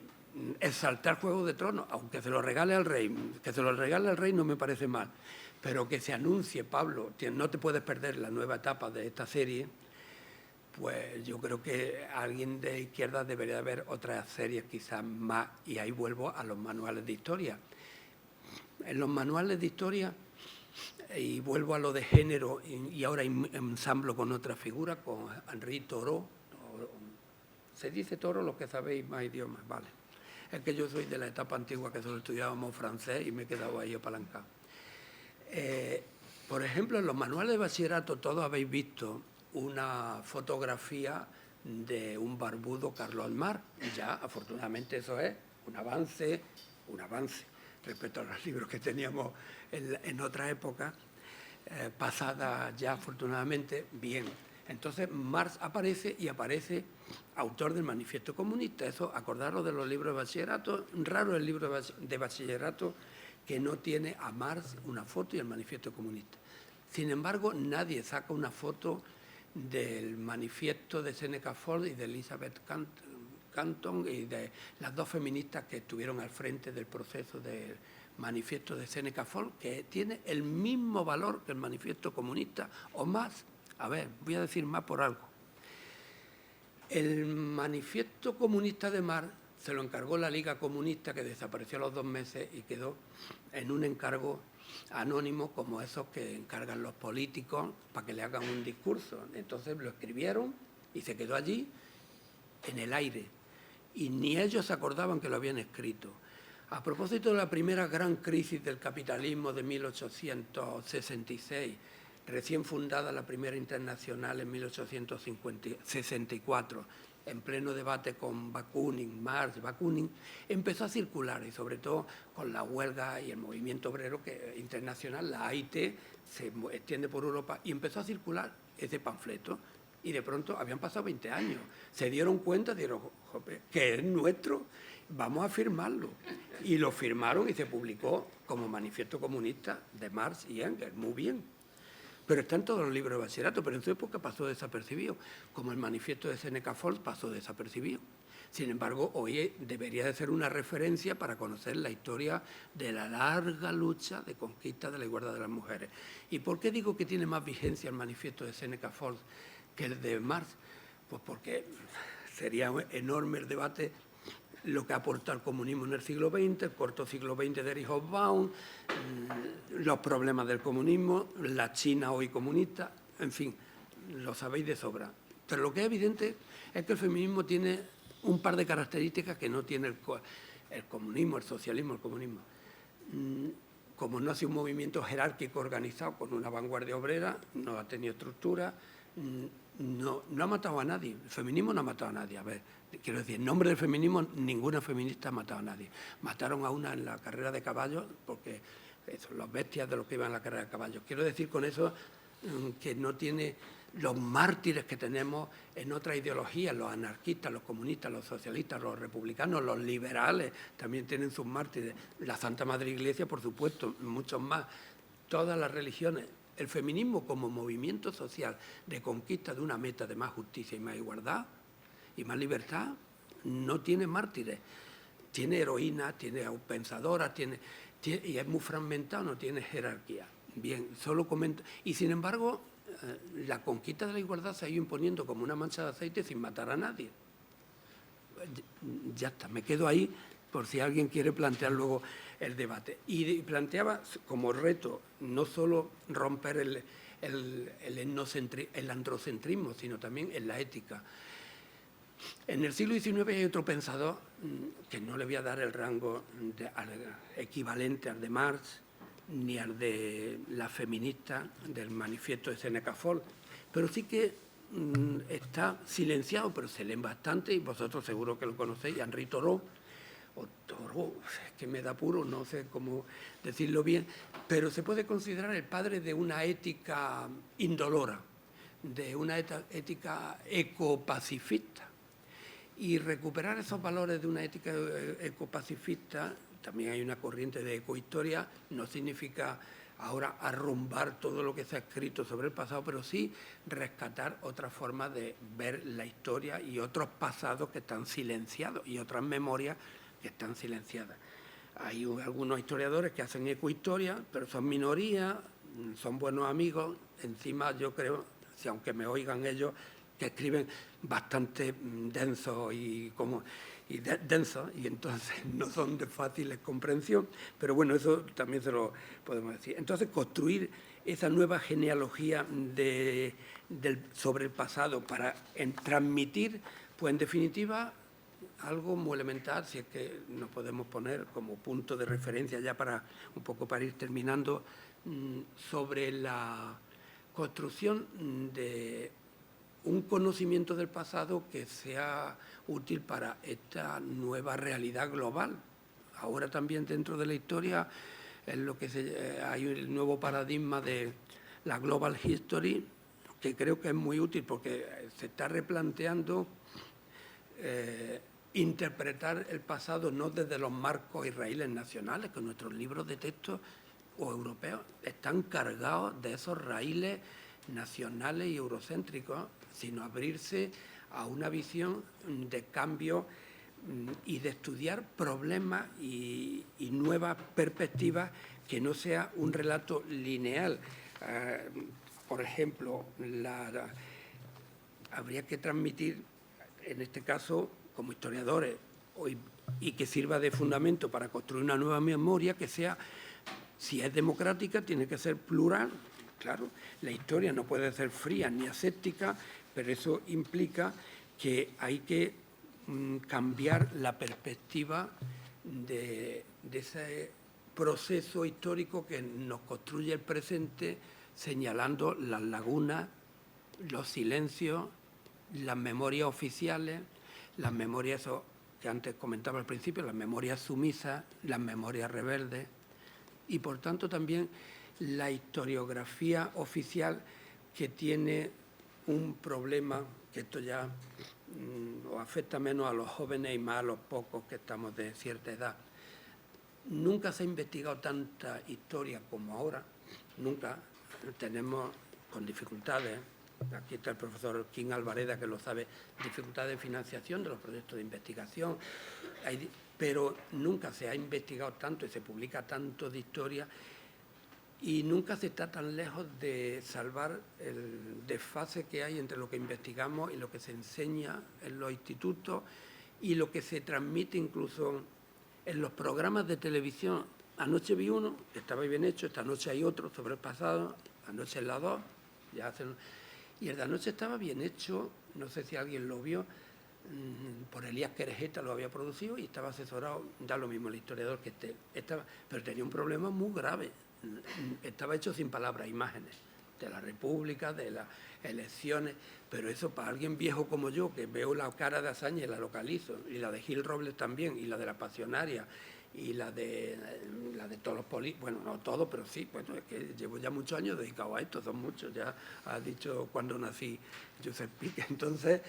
exaltar Juegos de Tronos, aunque se lo regale al rey, que se lo regale al rey no me parece mal, pero que se anuncie, Pablo, no te puedes perder la nueva etapa de esta serie, pues yo creo que alguien de izquierda debería haber otras series quizás más, y ahí vuelvo a los manuales de historia. En los manuales de historia, y vuelvo a lo de género, y ahora ensamblo con otra figura, con Henri Thoreau. ¿Se dice Toro los que sabéis más idiomas? Vale. Es que yo soy de la etapa antigua que solo estudiábamos francés y me he quedado ahí apalancado. Por ejemplo, en los manuales de bachillerato todos habéis visto una fotografía de un barbudo Carlos Almar. Ya, afortunadamente, eso es un avance respecto a los libros que teníamos en otra época, pasada ya, afortunadamente, bien. Entonces, Marx aparece autor del Manifiesto Comunista. Eso, acordaros de los libros de bachillerato. Raro el libro de bachillerato que no tiene a Marx una foto y el Manifiesto Comunista. Sin embargo, nadie saca una foto del manifiesto de Seneca Falls y de Elizabeth Canton y de las dos feministas que estuvieron al frente del proceso del manifiesto de Seneca Falls, que tiene el mismo valor que el Manifiesto Comunista o más. A ver, voy a decir más por algo. El Manifiesto Comunista de Marx se lo encargó la Liga Comunista, que desapareció a los 2 meses y quedó en un encargo anónimo como esos que encargan los políticos para que le hagan un discurso. Entonces lo escribieron y se quedó allí en el aire. Y ni ellos se acordaban que lo habían escrito. A propósito de la primera gran crisis del capitalismo de 1866, recién fundada la primera internacional en 1864, en pleno debate con Bakunin, Marx, Bakunin, empezó a circular, y sobre todo con la huelga y el movimiento obrero internacional, la AIT, se extiende por Europa, y empezó a circular ese panfleto. Y de pronto habían pasado 20 años. Se dieron cuenta, dijeron, que es nuestro, vamos a firmarlo. Y lo firmaron y se publicó como manifiesto comunista de Marx y Engels. Muy bien. Pero está en todos los libros de bachillerato, pero en su época pasó desapercibido, como el manifiesto de Seneca Falls pasó desapercibido. Sin embargo, hoy debería de ser una referencia para conocer la historia de la larga lucha de conquista de la igualdad de las mujeres. ¿Y por qué digo que tiene más vigencia el manifiesto de Seneca Falls que el de Marx? Pues porque sería enorme el debate lo que aporta el comunismo en el siglo XX, el corto siglo XX de Erich Hobsbawm, los problemas del comunismo, la China hoy comunista, en fin, lo sabéis de sobra. Pero lo que es evidente es que el feminismo tiene un par de características que no tiene el comunismo, el socialismo, el comunismo. Como no ha sido un movimiento jerárquico organizado con una vanguardia obrera, no ha tenido estructura, no ha matado a nadie. El feminismo no ha matado a nadie. A ver, quiero decir, en nombre del feminismo ninguna feminista ha matado a nadie. Mataron a una en la carrera de caballos porque son los bestias de los que iban en la carrera de caballos. Quiero decir con eso que no tiene los mártires que tenemos en otras ideologías, los anarquistas, los comunistas, los socialistas, los republicanos, los liberales, también tienen sus mártires. La Santa Madre Iglesia, por supuesto, muchos más. Todas las religiones. El feminismo como movimiento social de conquista de una meta de más justicia y más igualdad y más libertad no tiene mártires. Tiene heroínas, tiene pensadoras, y es muy fragmentado, no tiene jerarquía. Bien, solo comento. Y sin embargo, la conquista de la igualdad se ha ido imponiendo como una mancha de aceite sin matar a nadie. Ya está, me quedo ahí por si alguien quiere plantear luego el debate. Y planteaba como reto no solo romper el androcentrismo, sino también en la ética. En el siglo XIX hay otro pensador que no le voy a dar el rango equivalente al de Marx ni al de la feminista del manifiesto de Seneca Falls, pero sí que está silenciado, pero se leen bastante, y vosotros seguro que lo conocéis, Henri Thoreau, o Thoreau, es que me da apuro, no sé cómo decirlo bien, pero se puede considerar el padre de una ética indolora, de una ética ecopacifista. Y recuperar esos valores de una ética ecopacifista, también hay una corriente de ecohistoria, no significa ahora arrumbar todo lo que se ha escrito sobre el pasado, pero sí rescatar otras formas de ver la historia y otros pasados que están silenciados y otras memorias que están silenciadas. Hay algunos historiadores que hacen ecohistoria, pero son minorías, son buenos amigos. Encima yo creo, si aunque me oigan ellos, que escriben bastante densos y entonces no son de fácil comprensión, pero bueno, eso también se lo podemos decir. Entonces, construir esa nueva genealogía sobre el pasado para transmitir, pues en definitiva, algo muy elemental, si es que nos podemos poner como punto de referencia ya para un poco para ir terminando, sobre la construcción de un conocimiento del pasado que sea útil para esta nueva realidad global. Ahora también dentro de la historia es lo que hay el nuevo paradigma de la Global History, que creo que es muy útil porque se está replanteando interpretar el pasado no desde los marcos y raíles nacionales, que nuestros libros de texto o europeos están cargados de esos raíles nacionales y eurocéntricos, sino abrirse a una visión de cambio y de estudiar problemas y nuevas perspectivas que no sea un relato lineal. Por ejemplo, habría que transmitir, en este caso, como historiadores, y que sirva de fundamento para construir una nueva memoria que sea, si es democrática, tiene que ser plural. Claro, la historia no puede ser fría ni aséptica, pero eso implica que hay que cambiar la perspectiva de ese proceso histórico que nos construye el presente, señalando las lagunas, los silencios, las memorias oficiales, las memorias que antes comentaba al principio, las memorias sumisas, las memorias rebeldes, y por tanto también la historiografía oficial, que tiene un problema, que esto ya afecta menos a los jóvenes y más a los pocos que estamos de cierta edad. Nunca se ha investigado tanta historia como ahora, nunca. Tenemos con dificultades, aquí está el profesor Quim Alvareda que lo sabe, dificultades de financiación de los proyectos de investigación, pero nunca se ha investigado tanto y se publica tanto de historia, y nunca se está tan lejos de salvar el desfase que hay entre lo que investigamos y lo que se enseña en los institutos y lo que se transmite incluso en los programas de televisión. Anoche vi uno, que estaba bien hecho, esta noche hay otro sobre el pasado, anoche en la 2, y el de anoche estaba bien hecho, no sé si alguien lo vio, por Elías Querejeta lo había producido y estaba asesorado, da lo mismo el historiador que pero tenía un problema muy grave. Estaba hecho sin palabras, imágenes de la República, de las elecciones, pero eso para alguien viejo como yo, que veo la cara de Azaña y la localizo, y la de Gil Robles también, y la de la Pasionaria, y la de todos los políticos, bueno, no todos, pero sí, bueno, es que llevo ya muchos años dedicado a esto, son muchos, ya has dicho cuando nací Josep Pique, entonces,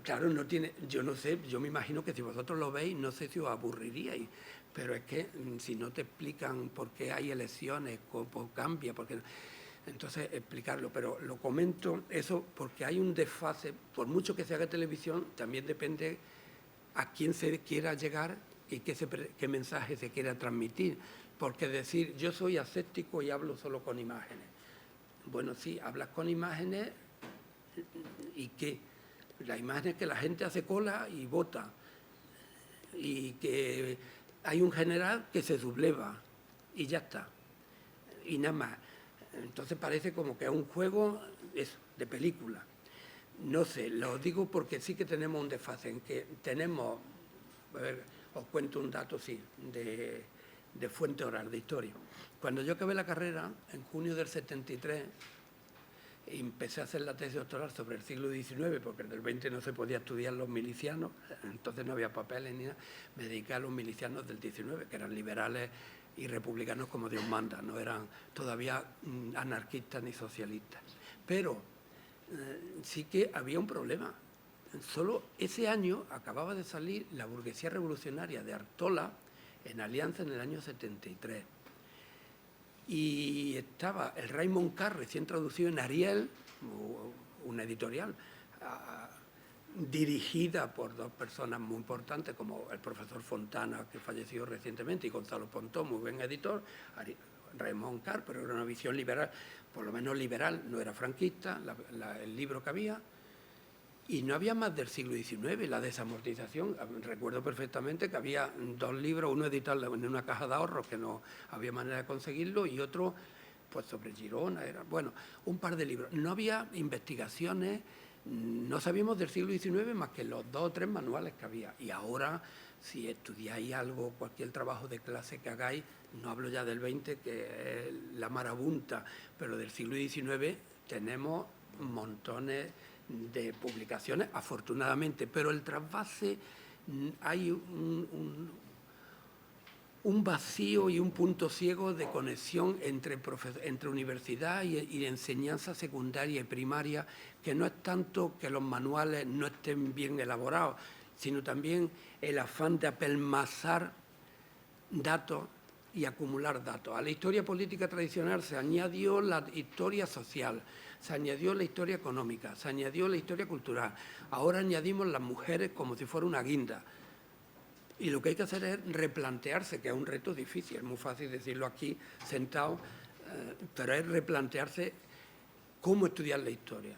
claro, no tiene, yo no sé, yo me imagino que si vosotros lo veis, no sé si os aburriríais, pero es que si no te explican por qué hay elecciones, cómo cambia, porque entonces explicarlo, pero lo comento eso porque hay un desfase, por mucho que se haga televisión, también depende a quién se quiera llegar y qué mensaje se quiera transmitir, porque decir yo soy aséptico y hablo solo con imágenes, bueno, sí, hablas con imágenes y ¿qué? La imagen es que la gente hace cola y vota, y que hay un general que se subleva y ya está, y nada más. Entonces parece como que es un juego de película. No sé, lo digo porque sí que tenemos un desfase en que tenemos, a ver, os cuento un dato, sí, de fuente oral, de historia. Cuando yo acabé la carrera, en junio del 73, empecé a hacer la tesis doctoral sobre el siglo XIX, porque en el XX no se podía estudiar los milicianos, entonces no había papeles ni nada. Me dediqué a los milicianos del XIX, que eran liberales y republicanos como Dios manda, no eran todavía anarquistas ni socialistas. Pero sí que había un problema. Solo ese año acababa de salir La burguesía revolucionaria de Artola en Alianza en el año 73. Y estaba el Raymond Carr, recién traducido en Ariel, una editorial dirigida por dos personas muy importantes, como el profesor Fontana, que falleció recientemente, y Gonzalo Pontón, muy buen editor, Raymond Carr, pero era una visión liberal, por lo menos liberal, no era franquista, el libro que había, y no había más del siglo XIX, la desamortización. Recuerdo perfectamente que había dos libros, uno editado en una caja de ahorros, que no había manera de conseguirlo, y otro pues sobre Girona, bueno, un par de libros. No había investigaciones, no sabíamos del siglo XIX más que los 2 o 3 manuales que había. Y ahora, si estudiáis algo, cualquier trabajo de clase que hagáis, no hablo ya del XX, que es la marabunta, pero del siglo XIX tenemos montones de publicaciones, afortunadamente, pero el trasvase, hay un vacío y un punto ciego de conexión entre universidad y enseñanza secundaria y primaria, que no es tanto que los manuales no estén bien elaborados, sino también el afán de apelmazar datos y acumular datos. A la historia política tradicional se añadió la historia social, se añadió la historia económica, se añadió la historia cultural. Ahora añadimos las mujeres como si fuera una guinda. Y lo que hay que hacer es replantearse, que es un reto difícil, es muy fácil decirlo aquí sentado, pero es replantearse cómo estudiar la historia.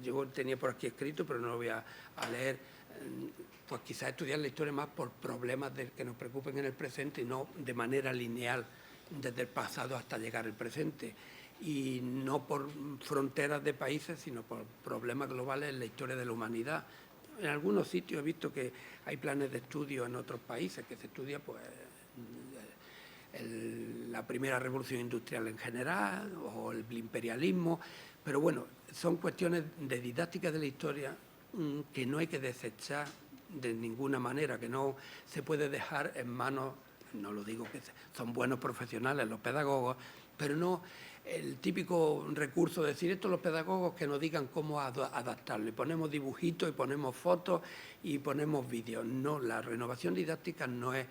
Yo tenía por aquí escrito, pero no lo voy a leer, pues quizás estudiar la historia más por problemas que nos preocupen en el presente y no de manera lineal desde el pasado hasta llegar al presente, y no por fronteras de países, sino por problemas globales en la historia de la humanidad. En algunos sitios he visto que hay planes de estudio en otros países que se estudia pues la primera revolución industrial en general o el imperialismo, pero bueno, son cuestiones de didáctica de la historia que no hay que desechar de ninguna manera, que no se puede dejar en manos, no lo digo que son buenos profesionales los pedagogos, pero no el típico recurso de decir esto los pedagogos que nos digan cómo adaptarlo, y ponemos dibujitos y ponemos fotos y ponemos vídeos. No, la renovación didáctica no es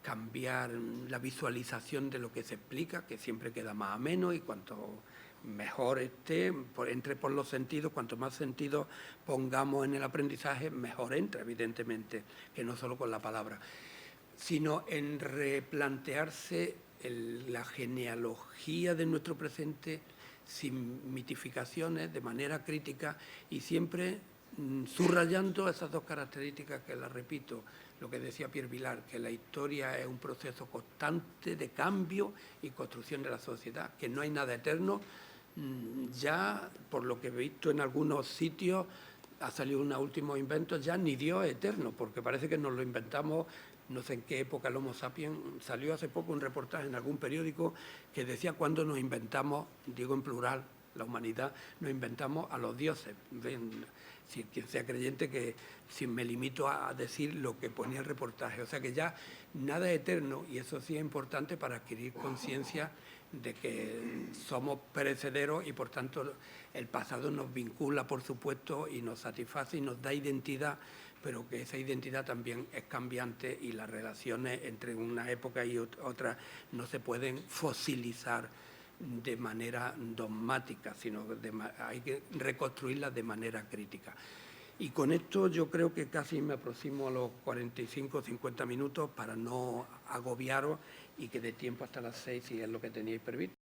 cambiar la visualización de lo que se explica, que siempre queda más ameno, y cuanto mejor esté, entre por los sentidos, cuanto más sentido pongamos en el aprendizaje, mejor entra, evidentemente, que no solo con la palabra, sino en replantearse la genealogía de nuestro presente sin mitificaciones, de manera crítica, y siempre subrayando esas dos características que las repito, lo que decía Pierre Vilar, que la historia es un proceso constante de cambio y construcción de la sociedad, que no hay nada eterno. Ya, por lo que he visto en algunos sitios, ha salido unos últimos inventos, ya ni Dios es eterno, porque parece que nos lo inventamos, no sé en qué época el Homo sapiens. Salió hace poco un reportaje en algún periódico que decía cuándo nos inventamos, digo en plural, la humanidad, nos inventamos a los dioses. Si quien sea creyente, que si me limito a decir lo que ponía el reportaje. O sea que ya nada es eterno, y eso sí es importante para adquirir conciencia de que somos perecederos, y por tanto el pasado nos vincula, por supuesto, y nos satisface y nos da identidad, pero que esa identidad también es cambiante, y las relaciones entre una época y otra no se pueden fosilizar de manera dogmática, sino hay que reconstruirlas de manera crítica. Y con esto yo creo que casi me aproximo a los 45 o 50 minutos para no agobiaros y que dé tiempo hasta las 6 si es lo que teníais previsto.